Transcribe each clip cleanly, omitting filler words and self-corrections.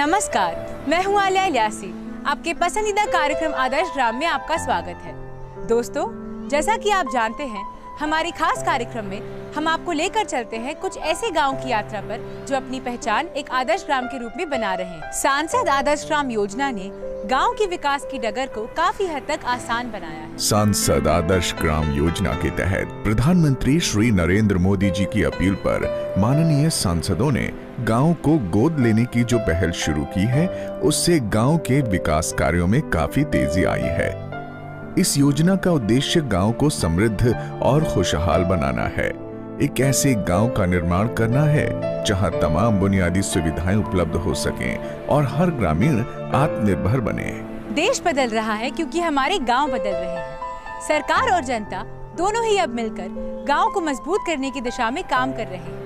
नमस्कार, मैं हूँ आलिया इलियासी। आपके पसंदीदा कार्यक्रम आदर्श ग्राम में आपका स्वागत है। दोस्तों, जैसा कि आप जानते हैं, हमारी खास कार्यक्रम में हम आपको लेकर चलते हैं कुछ ऐसे गांव की यात्रा पर जो अपनी पहचान एक आदर्श ग्राम के रूप में बना रहे हैं। सांसद आदर्श ग्राम योजना ने गांव के विकास की डगर को काफी हद तक आसान बनाया है। सांसद आदर्श ग्राम योजना के तहत प्रधानमंत्री श्री नरेंद्र मोदी जी की अपील पर माननीय सांसदों ने गांव को गोद लेने की जो पहल शुरू की है, उससे गांव के विकास कार्यों में काफी तेजी आई है। इस योजना का उद्देश्य गांव को समृद्ध और खुशहाल बनाना है। एक ऐसे गांव का निर्माण करना है जहां तमाम बुनियादी सुविधाएं उपलब्ध हो सकें और हर ग्रामीण आत्मनिर्भर बने। देश बदल रहा है क्योंकि हमारे गांव बदल रहे हैं। सरकार और जनता दोनों ही अब मिलकर गांव को मजबूत करने की दिशा में काम कर रहे हैं।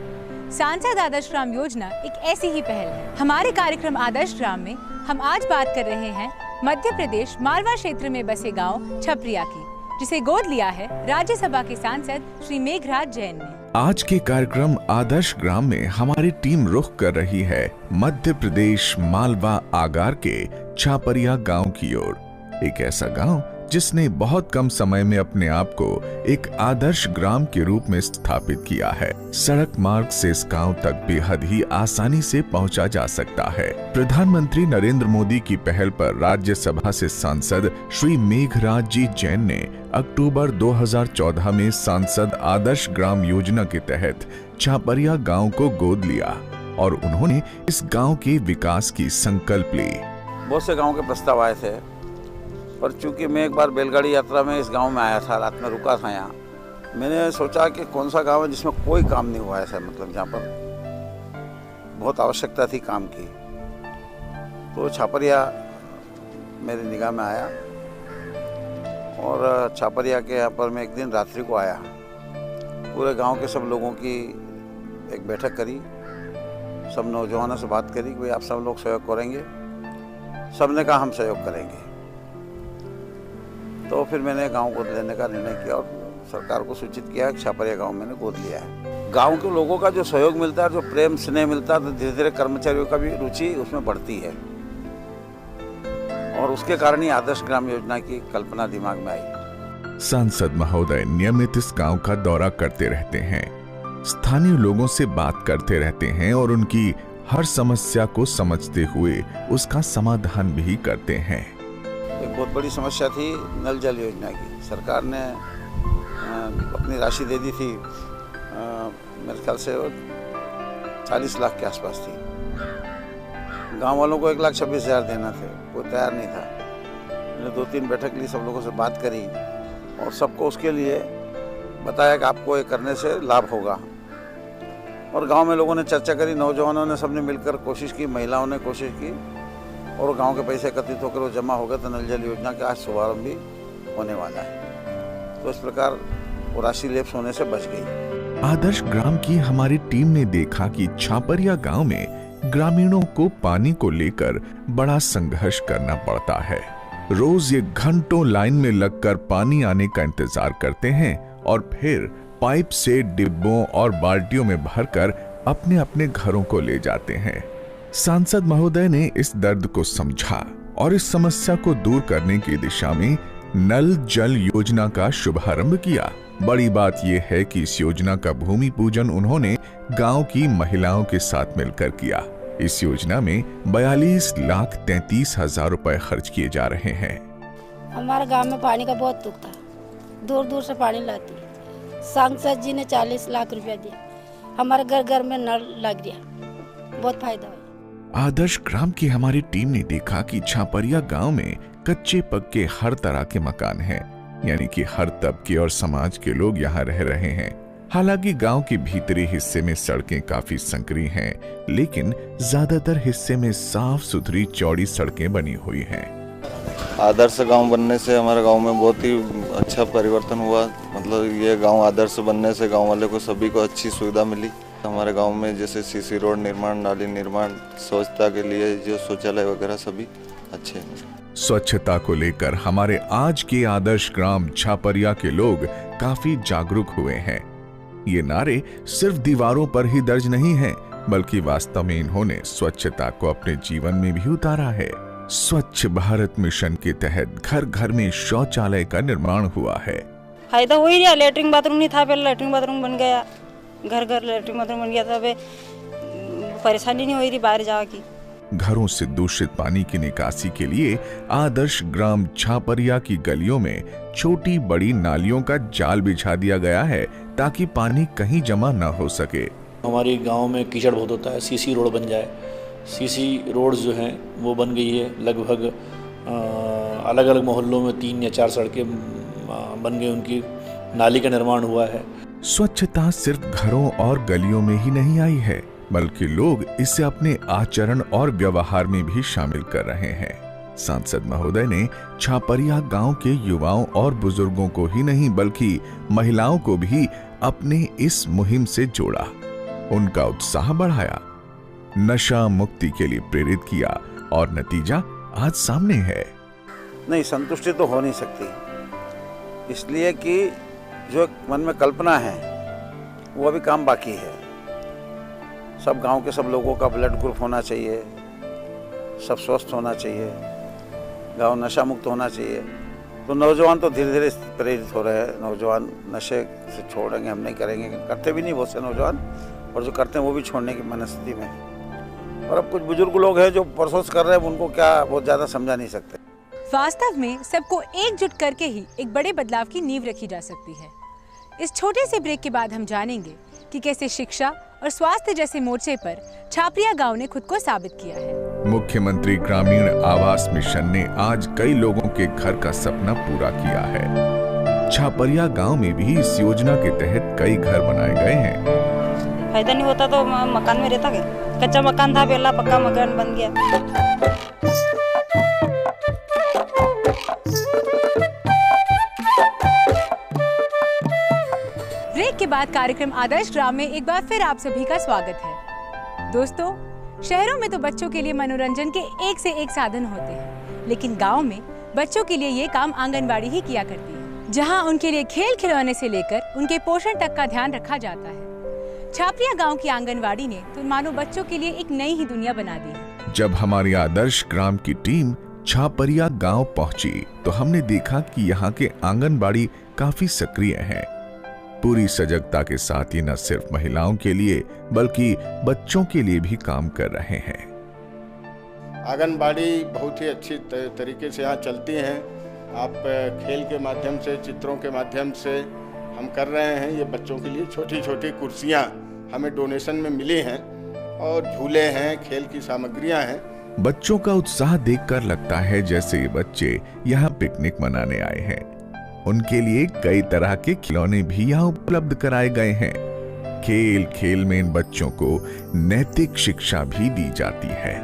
सांसद आदर्श ग्राम योजना एक ऐसी ही पहल है। हमारे कार्यक्रम आदर्श ग्राम में हम आज बात कर रहे हैं मध्य प्रदेश मालवा क्षेत्र में बसे गांव छपरिया की, जिसे गोद लिया है राज्यसभा के सांसद श्री मेघराज जैन ने। आज के कार्यक्रम आदर्श ग्राम में हमारी टीम रुख कर रही है मध्य प्रदेश मालवा आगार के छपरिया गांव की ओर। एक ऐसा गांव जिसने बहुत कम समय में अपने आप को एक आदर्श ग्राम के रूप में स्थापित किया है। सड़क मार्ग से इस गांव तक बेहद ही आसानी से पहुंचा जा सकता है। प्रधानमंत्री नरेंद्र मोदी की पहल पर राज्यसभा से सांसद श्री मेघराज जी जैन ने अक्टूबर 2014 में सांसद आदर्श ग्राम योजना के तहत छपरिया गांव को गोद लिया और उन्होंने इस गांव के विकास की संकल्प ली। बहुत से गाँव के प्रस्ताव आए थे, पर चूंकि मैं एक बार बैलगाड़ी यात्रा में इस गांव में आया था, रात में रुका था यहाँ, मैंने सोचा कि कौन सा गांव है जिसमें कोई काम नहीं हुआ ऐसा, मतलब जहाँ पर बहुत आवश्यकता थी काम की। तो छपरिया मेरी निगाह में आया और छपरिया के यहाँ पर मैं एक दिन रात्रि को आया। पूरे गांव के सब लोगों की एक बैठक करी, सब नौजवानों से बात करी कि भाई आप सब लोग सहयोग करेंगे। सब ने कहा हम सहयोग करेंगे। तो फिर मैंने गांव गोद लेने का निर्णय किया और सरकार को सूचित किया कि छपरिया गांव मैंने गोद लिया है। गांव के लोगों का जो सहयोग मिलता है, जो प्रेम स्नेह मिलता है, तो धीरे धीरे कर्मचारियों का भी रुचि उसमें बढ़ती है और उसके कारण ही आदर्श ग्राम योजना की कल्पना दिमाग में आई। सांसद महोदय नियमित इस गांव का दौरा करते रहते हैं, स्थानीय लोगों से बात करते रहते हैं और उनकी हर समस्या को समझते हुए उसका समाधान भी करते हैं। एक बहुत बड़ी समस्या थी नल जल योजना की। सरकार ने अपनी राशि दे दी थी, मेरे ख्याल से 40 लाख के आसपास थी। गांव वालों को 1,26,000 देना थे, कोई तैयार नहीं था। मैंने 2-3 बैठक ली, सब लोगों से बात करी और सबको उसके लिए बताया कि आपको ये करने से लाभ होगा। और गांव में लोगों ने चर्चा करी, नौजवानों ने सबने मिलकर कोशिश की, महिलाओं ने कोशिश की और गांव के पैसे एकत्रित होकर वो जमा हो गए। तो नल जल योजना का आज शुभारंभ भी होने वाला है। तो इस प्रकार वो राशि लेप्स होने से बच गई। आदर्श ग्राम की हमारी टीम ने देखा कि छपरिया गांव में ग्रामीणों को पानी को लेकर बड़ा संघर्ष करना पड़ता है। रोज ये घंटों लाइन में लगकर पानी आने का इंतजार करते हैं और फिर पाइप से डिब्बों और बाल्टियों में भरकर अपने अपने घरों को ले जाते हैं। सांसद महोदय ने इस दर्द को समझा और इस समस्या को दूर करने की दिशा में नल जल योजना का शुभारंभ किया। बड़ी बात यह है कि इस योजना का भूमि पूजन उन्होंने गांव की महिलाओं के साथ मिलकर किया। इस योजना में 42,33,000 रुपए खर्च किए जा रहे हैं। हमारे गांव में पानी का बहुत दुख था, दूर दूर से पानी लाती। सांसद जी ने 40 लाख रुपया दिया, हमारे घर घर में नल लग गया, बहुत फायदा हुआ। आदर्श ग्राम की हमारी टीम ने देखा कि छपरिया गांव में कच्चे पक्के हर तरह के मकान हैं, यानी कि हर तबके और समाज के लोग यहाँ रह रहे हैं। हालांकि गांव के भीतरी हिस्से में सड़कें काफी संकरी हैं, लेकिन ज्यादातर हिस्से में साफ सुथरी चौड़ी सड़कें बनी हुई हैं। आदर्श गांव बनने से हमारे गांव में बहुत ही अच्छा परिवर्तन हुआ। मतलब ये गांव आदर्श बनने से गांव वाले को सभी को अच्छी सुविधा मिली। हमारे गांव में जैसे सीसी रोड निर्माण, नाली निर्माण, स्वच्छता के लिए जो शौचालय वगैरह सभी अच्छे हैं। स्वच्छता को लेकर हमारे आज के आदर्श ग्राम छपरिया के लोग काफी जागरूक हुए हैं। ये नारे सिर्फ दीवारों पर ही दर्ज नहीं हैं, बल्कि वास्तव में इन्होंने स्वच्छता को अपने जीवन में भी उतारा है। स्वच्छ भारत मिशन के तहत घर घर में शौचालय का निर्माण हुआ है। फायदा हो ही रहा, लेटरिन बाथरूम नहीं था, पहले लेटरिन बाथरूम बन गया, घर घर लेटरिन बाथरूम बन गया था, परेशानी नहीं हो रही बाहर जाके। घरों से दूषित पानी की निकासी के लिए आदर्श ग्राम छापरिया की गलियों में छोटी बड़ी नालियों का जाल बिछा दिया गया है ताकि पानी कहीं जमा न हो सके। हमारे गांव में कीचड़ बहुत होता है, सीसी रोड बन जाए। सीसी रोड जो हैं वो बन गई है, लगभग अलग अलग मोहल्लों में 3 या 4 सड़कें बन गई, उनकी नाली का निर्माण हुआ है। स्वच्छता सिर्फ घरों और गलियों में ही नहीं आई है, बल्कि लोग इसे अपने आचरण और व्यवहार में भी शामिल कर रहे हैं। सांसद महोदय ने छापरिया गांव के युवाओं और बुजुर्गों को ही नहीं बल्कि महिलाओं को भी अपने इस मुहिम से जोड़ा, उनका उत्साह बढ़ाया, नशा मुक्ति के लिए प्रेरित किया और नतीजा आज सामने है। नहीं, संतुष्टि तो हो नहीं सकती, इसलिए कि जो मन में कल्पना है वो अभी काम बाकी है। सब गांव के सब लोगों का ब्लड ग्रुप होना चाहिए, सब स्वस्थ होना चाहिए, गांव नशा मुक्त होना चाहिए। तो नौजवान तो धीरे धीरे प्रेरित हो रहे हैं। नौजवान नशे से छोड़ेंगे, हम नहीं करेंगे, करते भी नहीं बहुत से नौजवान, और जो करते हैं वो भी छोड़ने की मनस्थिति में। और अब कुछ बुजुर्ग लोग हैं जो परसों से कर रहे हैं, उनको क्या बहुत ज़्यादा समझा नहीं सकते। वास्तव में सबको एकजुट करके ही एक बड़े बदलाव की नींव रखी जा सकती है। इस छोटे से ब्रेक के बाद हम जानेंगे कि कैसे शिक्षा और स्वास्थ्य जैसे मोर्चे पर छापरिया गांव ने खुद को साबित किया है। मुख्यमंत्री ग्रामीण आवास मिशन ने आज कई लोगों के घर का सपना पूरा किया है। छापरिया गांव में भी इस योजना के तहत कई घर बनाए गए हैं। फायदा नहीं होता तो मकान में रहता क्या? कच्चा मकान था, पहला पक्का मकान बन गया। ब्रेक के बाद कार्यक्रम आदर्श ग्राम में एक बार फिर आप सभी का स्वागत है। दोस्तों, शहरों में तो बच्चों के लिए मनोरंजन के एक से एक साधन होते हैं, लेकिन गांव में बच्चों के लिए ये काम आंगनबाड़ी ही किया करती है, जहां उनके लिए खेल खिलौने से लेकर उनके पोषण तक का ध्यान रखा जाता है। छापरिया गांव की आंगनबाड़ी ने तो मानो बच्चों के लिए एक नई ही दुनिया बना दी है। जब हमारी आदर्श ग्राम की टीम छापरिया गांव पहुंची तो हमने देखा कि यहाँ के आंगनबाड़ी काफी सक्रिय हैं। पूरी सजगता के साथ ही न सिर्फ महिलाओं के लिए बल्कि बच्चों के लिए भी काम कर रहे हैं। आंगनबाड़ी बहुत ही अच्छी तरीके से यहाँ चलती हैं। आप खेल के माध्यम से, चित्रों के माध्यम से हम कर रहे हैं। ये बच्चों के लिए छोटी छोटी कुर्सियाँ हमें डोनेशन में मिली हैं और झूले हैं, खेल की सामग्रियाँ हैं। बच्चों का उत्साह देखकर लगता है जैसे ये बच्चे यहाँ पिकनिक मनाने आए हैं। उनके लिए कई तरह के खिलौने भी यहाँ उपलब्ध कराए गए हैं। खेल खेल में इन बच्चों को नैतिक शिक्षा भी दी जाती है।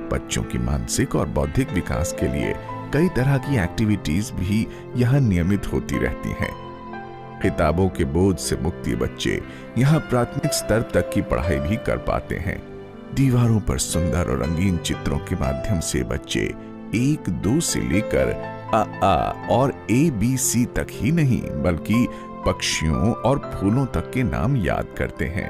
बच्चों की मानसिक और बौद्धिक विकास के लिए कई तरह की एक्टिविटीज भी यहाँ नियमित होती रहती हैं। किताबों के बोझ से मुक्त ये बच्चे यहाँ प्राथमिक स्तर तक की पढ़ाई भी कर पाते हैं। दीवारों पर सुंदर और रंगीन चित्रों के माध्यम से बच्चे 1-2 से लेकर आ और ABC तक ही नहीं बल्कि पक्षियों और फूलों तक के नाम याद करते हैं।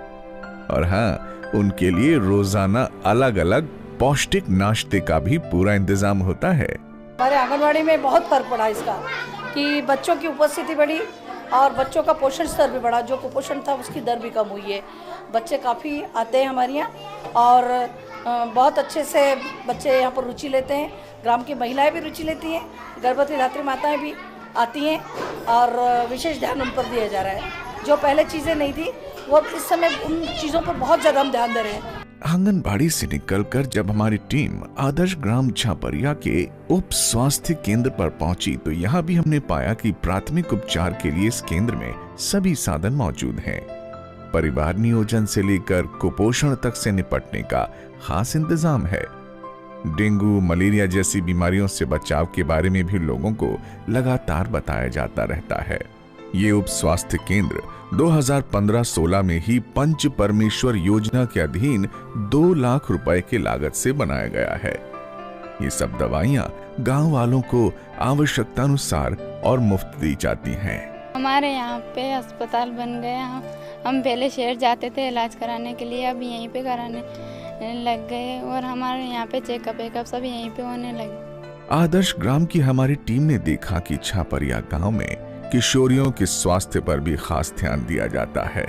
और हाँ, उनके लिए रोजाना अलग अलग पौष्टिक नाश्ते का भी पूरा इंतजाम होता है। हमारे आंगनबाड़ी में बहुत फर्क पड़ा इसका कि बच्चों की उपस्थिति बढ़ी और बच्चों का पोषण स्तर भी बढ़ा। जो कुपोषण था उसकी दर भी कम हुई है। बच्चे काफ़ी आते हैं हमारे यहाँ और बहुत अच्छे से बच्चे यहाँ पर रुचि लेते हैं। ग्राम की महिलाएं भी रुचि लेती हैं, गर्भवती धात्री माताएं भी आती हैं और विशेष ध्यान उन पर दिया जा रहा है। जो पहले चीज़ें नहीं थी वो इस समय उन चीज़ों पर बहुत ज़्यादा हम ध्यान दे रहे हैं। आंगनबाड़ी से निकलकर जब हमारी टीम आदर्श ग्राम छापरिया के उप स्वास्थ्य केंद्र पर पहुंची तो यहाँ भी हमने पाया कि प्राथमिक उपचार के लिए इस केंद्र में सभी साधन मौजूद हैं। परिवार नियोजन से लेकर कुपोषण तक से निपटने का खास इंतजाम है। डेंगू, मलेरिया जैसी बीमारियों से बचाव के बारे में भी लोगों को लगातार बताया जाता रहता है। ये उप स्वास्थ्य केंद्र 2015-16 में ही पंच परमेश्वर योजना के अधीन 2 लाख रुपए के लागत से बनाया गया है। ये सब दवाइयाँ गांव वालों को आवश्यकतानुसार और मुफ्त दी जाती हैं। हमारे यहाँ पे अस्पताल बन गया हम पहले शहर जाते थे इलाज कराने के लिए, अब यहीं पे कराने लग गए और हमारे यहाँ पे चेकअप वेकअप सब यहीं पे होने लगे। आदर्श ग्राम की हमारी टीम ने देखा कि छापरिया गांव में किशोरियों के स्वास्थ्य पर भी खास ध्यान दिया जाता है।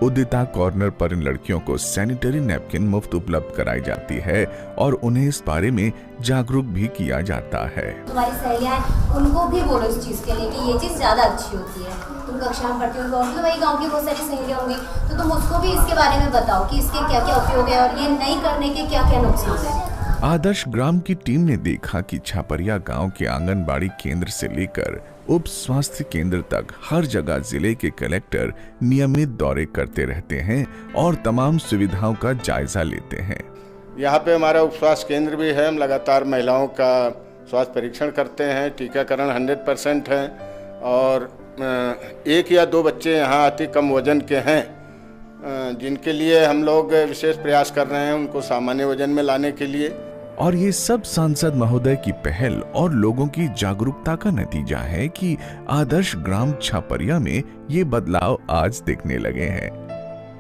उदिता कॉर्नर पर इन लड़कियों को सैनिटरी नैपकिन मुफ्त उपलब्ध कराई जाती है और उन्हें इस बारे में जागरूक भी किया जाता है। तुम्हारी सहेलियां उनको भी बोलो इस चीज़ के लिए कि ये चीज़ ज़्यादा अच्छी होती है। तुम कक्षा में पढ़ती हो और वही गांव की बहुत सारी सहेलियां होंगी, तो तुम उसको भी इसके बारे में बताओ कि इसके क्या क्या उपयोग है और ये नहीं करने के क्या क्या नुकसान है। आदर्श ग्राम की टीम ने देखा कि छापरिया गांव के आंगनबाड़ी केंद्र से लेकर उप स्वास्थ्य केंद्र तक हर जगह जिले के कलेक्टर नियमित दौरे करते रहते हैं और तमाम सुविधाओं का जायजा लेते हैं। यहाँ पे हमारा उप स्वास्थ्य केंद्र भी है। हम लगातार महिलाओं का स्वास्थ्य परीक्षण करते हैं। टीकाकरण 100% है और 1 या 2 बच्चे यहाँ अति कम वजन के हैं जिनके लिए हम लोग विशेष प्रयास कर रहे हैं उनको सामान्य वजन में लाने के लिए। और ये सब सांसद महोदय की पहल और लोगों की जागरूकता का नतीजा है कि आदर्श ग्राम छापरिया में ये बदलाव आज दिखने लगे हैं।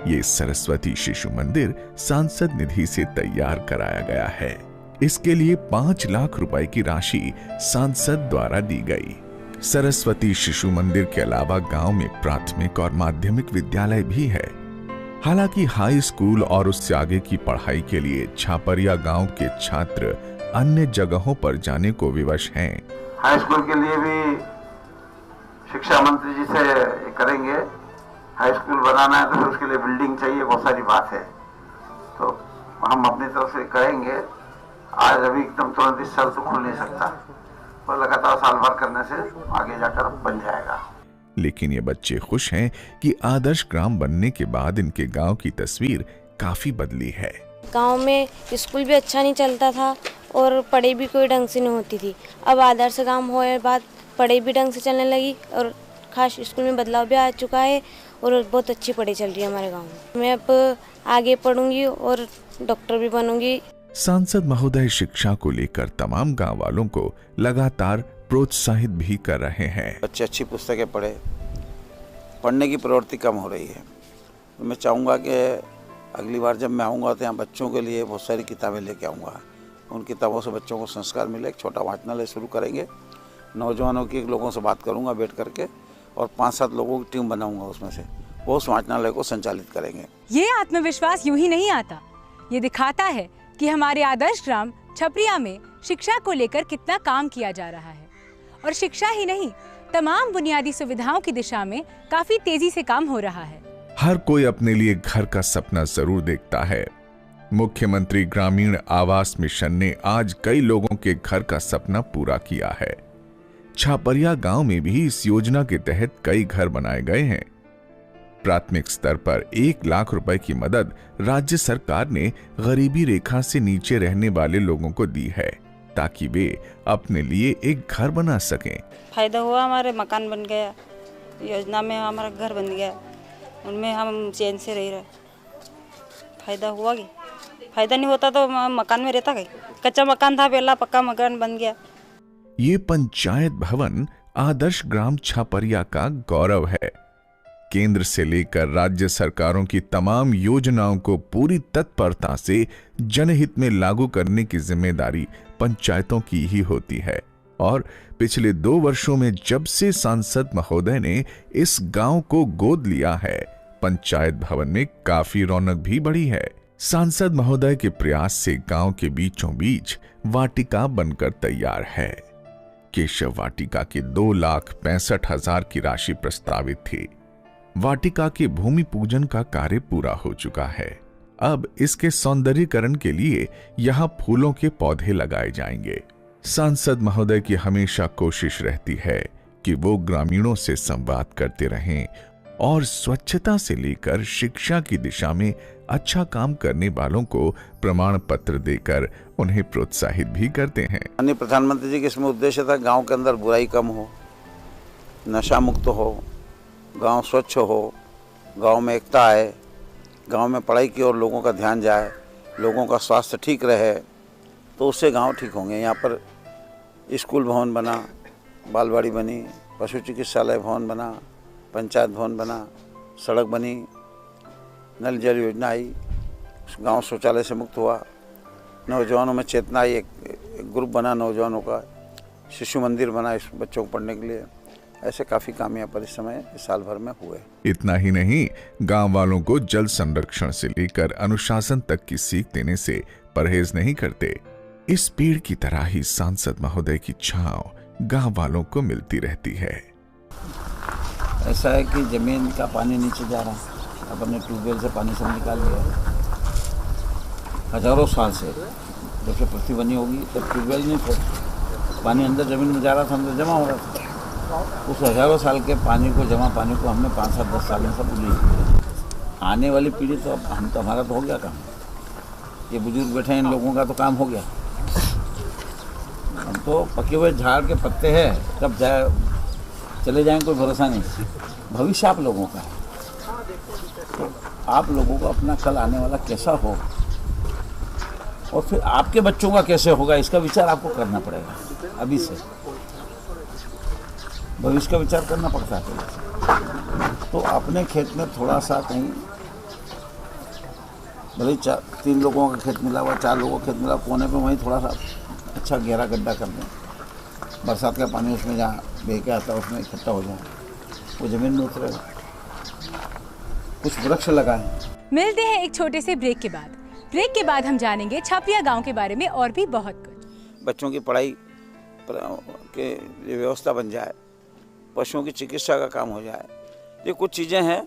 ये सरस्वती शिशु मंदिर सांसद निधि से तैयार कराया गया है। इसके लिए 5 लाख रुपए की राशि सांसद द्वारा दी गई। सरस्वती शिशु मंदिर के अलावा गांव में प्राथमिक और माध्यमिक विद्यालय भी है। हालांकि हाई स्कूल और उससे आगे की पढ़ाई के लिए छापरिया गांव के छात्र अन्य जगहों पर जाने को विवश हैं। हाई स्कूल के लिए भी शिक्षा मंत्री जी से करेंगे। हाई स्कूल बनाना है तो फिर उसके लिए बिल्डिंग चाहिए, बहुत सारी बात है, तो हम अपनी तरफ से करेंगे। आज अभी एकदम तुरंत इस साल तो खुल नहीं सकता, पर लगातार साल भर करने से आगे जाकर बन जाएगा। लेकिन ये बच्चे खुश हैं कि आदर्श ग्राम बनने के बाद इनके गांव की तस्वीर काफी बदली है। गांव में स्कूल भी अच्छा नहीं चलता था और पढ़ाई भी कोई ढंग से नहीं होती थी। अब आदर्श ग्राम होने बाद पढ़ाई भी ढंग से चलने लगी और खास स्कूल में बदलाव भी आ चुका है और बहुत अच्छी पढ़ाई चल रही है हमारे गाँव में। मैं अब आगे पढ़ूंगी और डॉक्टर भी बनूंगी। सांसद महोदय शिक्षा को लेकर तमाम गाँव वालों को लगातार प्रोत्साहित भी कर रहे हैं। बच्चे अच्छी पुस्तकें पढ़े, पढ़ने की प्रवृत्ति कम हो रही है। तो मैं चाहूँगा कि अगली बार जब मैं आऊँगा तो यहाँ बच्चों के लिए बहुत सारी किताबें लेके आऊँगा। उन किताबों से बच्चों को संस्कार मिले। एक छोटा वाचनालय शुरू करेंगे। नौजवानों की लोगों से बात करूँगा बैठ करके और 5-7 लोगों की टीम बनाऊँगा, उसमें से वो उस वाचनालय को संचालित करेंगे। ये आत्मविश्वास यूं ही नहीं आता, ये दिखाता है कि हमारे आदर्श ग्राम छपरिया में शिक्षा को लेकर कितना काम किया जा रहा है। और शिक्षा ही नहीं, तमाम बुनियादी सुविधाओं की दिशा में काफी तेजी से काम हो रहा है। हर कोई अपने लिए घर का सपना जरूर देखता है। मुख्यमंत्री ग्रामीण आवास मिशन ने आज कई लोगों के घर का सपना पूरा किया है। छापरिया गांव में भी इस योजना के तहत कई घर बनाए गए हैं। प्राथमिक स्तर पर 1 लाख रुपए की मदद राज्य सरकार ने गरीबी रेखा से नीचे रहने वाले लोगों को दी है ताकि वे अपने लिए एक घर बना सकें। फायदा हुआ, हमारे मकान बन गया, योजना में हमारा घर बन गया, उनमें हम चैन से रह रहे। फायदा हुआ कि फायदा नहीं होता तो मकान में रहता कहीं। कच्चा मकान था पहला, पक्का मकान बन गया। ये पंचायत भवन आदर्श ग्राम छापरिया का गौरव है। केंद्र से लेकर राज्य सरकारों की तमाम योजनाओं को पूरी तत्परता से जनहित में लागू करने की जिम्मेदारी पंचायतों की ही होती है। और पिछले 2 वर्षों में जब से सांसद महोदय ने इस गांव को गोद लिया है, पंचायत भवन में काफी रौनक भी बढ़ी है। सांसद महोदय के प्रयास से गांव के बीचों बीच वाटिका बनकर तैयार है। केशव वाटिका की 2,65,000 की राशि प्रस्तावित थी। वाटिका के भूमि पूजन का कार्य पूरा हो चुका है। अब इसके सौंदर्यीकरण के लिए यहाँ फूलों के पौधे लगाए जाएंगे। सांसद महोदय की हमेशा कोशिश रहती है कि वो ग्रामीणों से संवाद करते रहें और स्वच्छता से लेकर शिक्षा की दिशा में अच्छा काम करने वालों को प्रमाण पत्र देकर उन्हें प्रोत्साहित भी करते हैं। माननीय प्रधानमंत्री जी के इसमें उद्देश्य था गांव के अंदर बुराई कम हो, नशा मुक्त हो, गांव स्वच्छ हो, गांव में एकता आए, गांव में पढ़ाई की ओर लोगों का ध्यान जाए, लोगों का स्वास्थ्य ठीक रहे, तो उससे गांव ठीक होंगे। यहाँ पर स्कूल भवन बना, बालवाड़ी बनी, पशु चिकित्सालय भवन बना, पंचायत भवन बना, सड़क बनी, नल जल योजना आई, गांव शौचालय से मुक्त हुआ, नौजवानों में चेतना आई, एक ग्रुप बना नौजवानों का, शिशु मंदिर बना इस बच्चों को पढ़ने के लिए। ऐसे काफ़ी काम यहाँ पर इस समय इस साल भर में हुए। इतना ही नहीं, गांव वालों को जल संरक्षण से लेकर अनुशासन तक की सीख देने से परहेज नहीं करते। इस पेड़ की तरह ही सांसद महोदय की छांव गांव वालों को मिलती रहती है। ऐसा है कि जमीन का पानी नीचे जा रहा है, अपने ट्यूबवेल से पानी सब निकाल लिया हजारों साल से। जब से पृथ्वी बनी होगी तब ट्यूबवेल नहीं थे, पानी अंदर जमीन में जा रहा था, अंदर जमा हो रहा था। उस हजारों साल के पानी को, जमा पानी को हमने 5, 7, 10 साल में सब उली। आने वाली पीढ़ी तो अब हम तो, हमारा तो हो गया काम, ये बुजुर्ग बैठे हैं, इन लोगों का तो काम हो गया। हम तो पके हुए झाड़ के पत्ते हैं, कब जाए चले जाएं कोई भरोसा नहीं। भविष्य आप लोगों का है, तो आप लोगों को अपना कल आने वाला कैसा हो और फिर आपके बच्चों का कैसे होगा, इसका विचार आपको करना पड़ेगा। अभी से भविष्य का विचार करना पड़ता है। तो अपने खेत में थोड़ा सा कहीं, भले 3 लोगों का खेत मिला हुआ, 4 लोगों का खेत मिला, कोने पे वहीं थोड़ा सा अच्छा गहरा गड्ढा कर दें, बरसात का पानी उसमें जहाँ बह के आता है उसमें इकट्ठा हो जाए, वो जमीन में उतरेगा। कुछ वृक्ष लगाएं। मिलते हैं एक छोटे से ब्रेक के बाद। ब्रेक के बाद हम जानेंगे छापरिया गांव के बारे में और भी बहुत कुछ। बच्चों की पढ़ाई के लिए व्यवस्था बन जाए, पशुओं की चिकित्सा का काम हो जाए, ये कुछ चीज़ें हैं।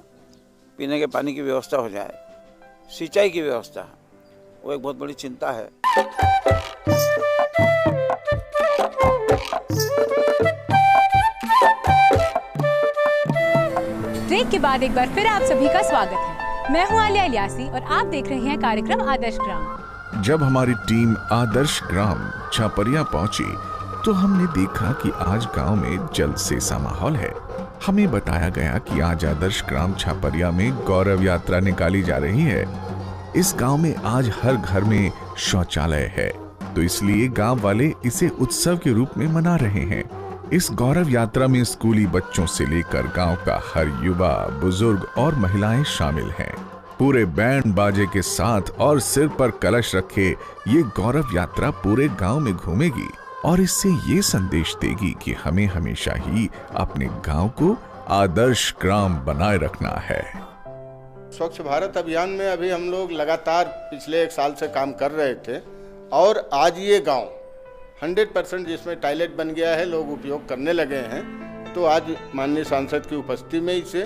पीने के पानी की व्यवस्था हो जाए, सिंचाई की व्यवस्था, वो एक बहुत बड़ी चिंता है। ब्रेक के बाद एक बार फिर आप सभी का स्वागत है। मैं हूं आलिया इलियासी और आप देख रहे हैं कार्यक्रम आदर्श ग्राम। जब हमारी टीम आदर्श ग्राम छापरिया पहुंची तो हमने देखा कि आज गांव में जलसेसा माहौल है। हमें बताया गया कि आज आदर्श ग्राम छापरिया में गौरव यात्रा निकाली जा रही है। इस गांव में आज हर घर में शौचालय है, तो इसलिए गांव वाले इसे उत्सव के रूप में मना रहे हैं। इस गौरव यात्रा में स्कूली बच्चों से लेकर गांव का हर युवा, बुजुर्ग और महिलाएं शामिल हैं। पूरे बैंड बाजे के साथ और सिर पर कलश रखे ये गौरव यात्रा पूरे गांव में घूमेगी और इससे ये संदेश देगी कि हमें हमेशा ही अपने गांव को आदर्श ग्राम बनाए रखना है। स्वच्छ भारत अभियान में अभी हम लोग लगातार पिछले 1 साल से काम कर रहे थे और आज ये गांव 100% जिसमें टॉयलेट बन गया है, लोग उपयोग करने लगे हैं। तो आज माननीय सांसद की उपस्थिति में इसे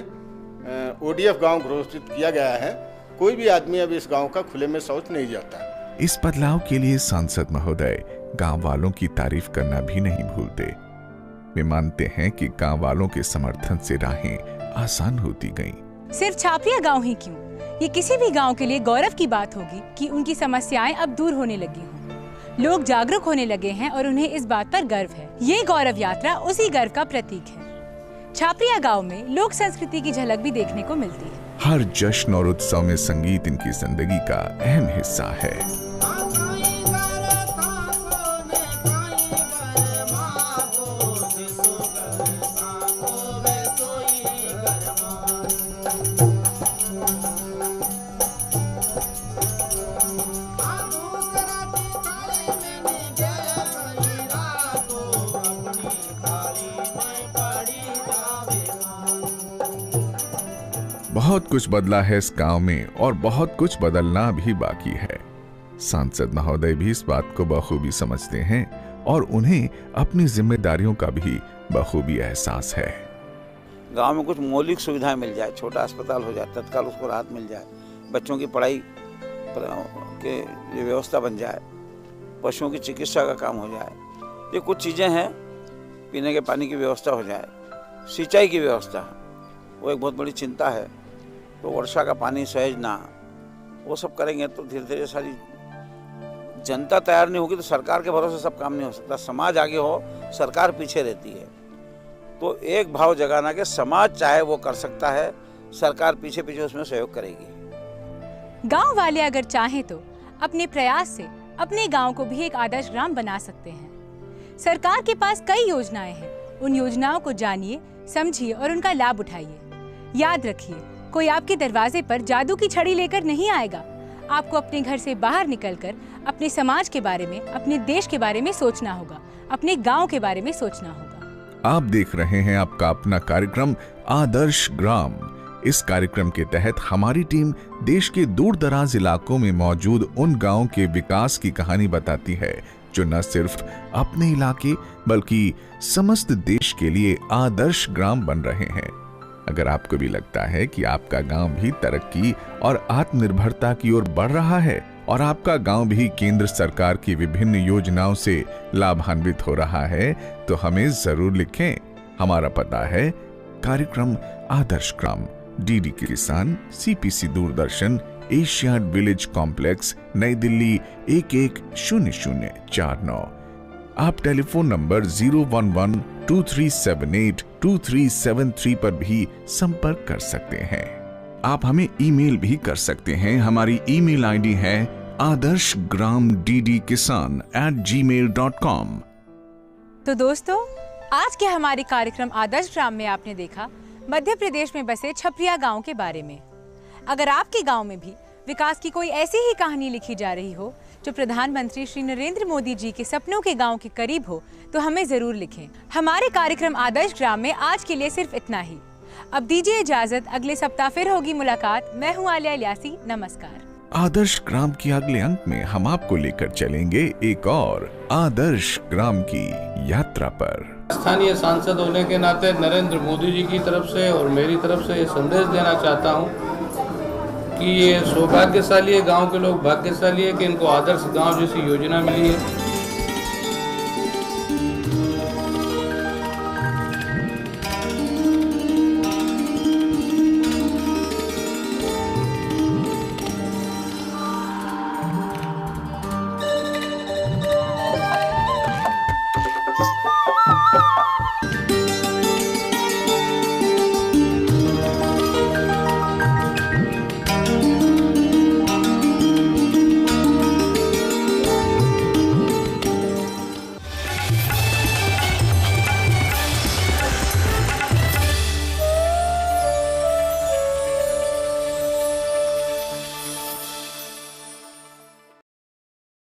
ODF गांव घोषित किया गया है। कोई भी आदमी अब इस गांव का खुले में शौच नहीं जाता। इस बदलाव के लिए सांसद महोदय गांव वालों की तारीफ करना भी नहीं भूलते। वे मानते हैं कि गांव वालों के समर्थन से राहें आसान होती गईं। सिर्फ छापरिया गांव ही क्यों, ये किसी भी गांव के लिए गौरव की बात होगी कि उनकी समस्याएं अब दूर होने लगी हों। लोग जागरूक होने लगे हैं और उन्हें इस बात पर गर्व है। ये गौरव यात्रा उसी गर्व का प्रतीक है। छापरिया गांव में लोक संस्कृति की झलक भी देखने को मिलती है। हर जश्न और उत्सव में संगीत इनकी जिंदगी का अहम हिस्सा है। बहुत कुछ बदला है इस गांव में और बहुत कुछ बदलना भी बाकी है। सांसद महोदय भी इस बात को बखूबी समझते हैं और उन्हें अपनी जिम्मेदारियों का भी बखूबी एहसास है। गांव में कुछ मौलिक सुविधाएं मिल जाए, छोटा अस्पताल हो जाए, तत्काल उसको राहत मिल जाए, बच्चों की पढ़ाई के लिए व्यवस्था बन जाए, पशुओं की चिकित्सा का काम हो जाए, ये कुछ चीज़ें हैं। पीने के पानी की व्यवस्था हो जाए, सिंचाई की व्यवस्था, वो एक बहुत बड़ी चिंता है। तो वर्षा का पानी सहज ना, वो सब करेंगे तो धीरे धीरे सारी जनता तैयार नहीं होगी तो सरकार के भरोसे सब काम नहीं हो सकता। समाज आगे हो, सरकार पीछे रहती है। तो एक भाव जगाना कि समाज चाहे वो कर सकता है, सरकार पीछे पीछे उसमें सहयोग करेगी। गांव वाले अगर चाहें तो अपने प्रयास से अपने गांव को भी एक आदर्श ग्राम बना सकते हैं। सरकार के पास कई योजनाएं हैं, उन योजनाओं को जानिए, समझिए और उनका लाभ उठाइए। याद रखिए, कोई आपके दरवाजे पर जादू की छड़ी लेकर नहीं आएगा। आपको अपने घर से बाहर निकलकर अपने समाज के बारे में, अपने देश के बारे में सोचना होगा, अपने गांव के बारे में सोचना होगा। आप देख रहे हैं आपका अपना कार्यक्रम आदर्श ग्राम। इस कार्यक्रम के तहत हमारी टीम देश के दूर दराज इलाकों में मौजूद उन गांवों के विकास की कहानी बताती है जो न सिर्फ अपने इलाके बल्कि समस्त देश के लिए आदर्श ग्राम बन रहे हैं। अगर आपको भी लगता है कि आपका गांव भी तरक्की और आत्मनिर्भरता की ओर बढ़ रहा है और आपका गांव भी केंद्र सरकार की विभिन्न योजनाओं से लाभान्वित हो रहा है, तो हमें जरूर लिखें। हमारा पता है कार्यक्रम आदर्श ग्राम, डीडी किसान, CPC Doordarshan, Asiad village complex, नई दिल्ली 110049। आप टेलीफोन नंबर 011-2378-2373 पर भी संपर्क कर सकते हैं। आप हमें ईमेल भी कर सकते हैं। हमारी ईमेल आईडी है adarshgramddkisan@gmail.com। तो दोस्तों, आज के हमारे कार्यक्रम आदर्श ग्राम में आपने देखा मध्य प्रदेश में बसे छपरिया गांव के बारे में। अगर आपके गांव में भी विकास की कोई ऐसी ही कहानी लिखी जा रही हो जो प्रधानमंत्री श्री नरेंद्र मोदी जी के सपनों के गांव के करीब हो, तो हमें जरूर लिखें। हमारे कार्यक्रम आदर्श ग्राम में आज के लिए सिर्फ इतना ही। अब दीजिए इजाजत, अगले सप्ताह फिर होगी मुलाकात। मैं हूँ आलिया इलियासी, नमस्कार। आदर्श ग्राम के अगले अंक में हम आपको लेकर चलेंगे एक और आदर्श ग्राम की यात्रा पर। स्थानीय सांसद होने के नाते नरेंद्र मोदी जी की तरफ से और मेरी तरफ से ये संदेश देना चाहता हूँ कि ये सौभाग्यशाली है, गांव के लोग भाग्यशाली है कि इनको आदर्श गांव जैसी योजना मिली है।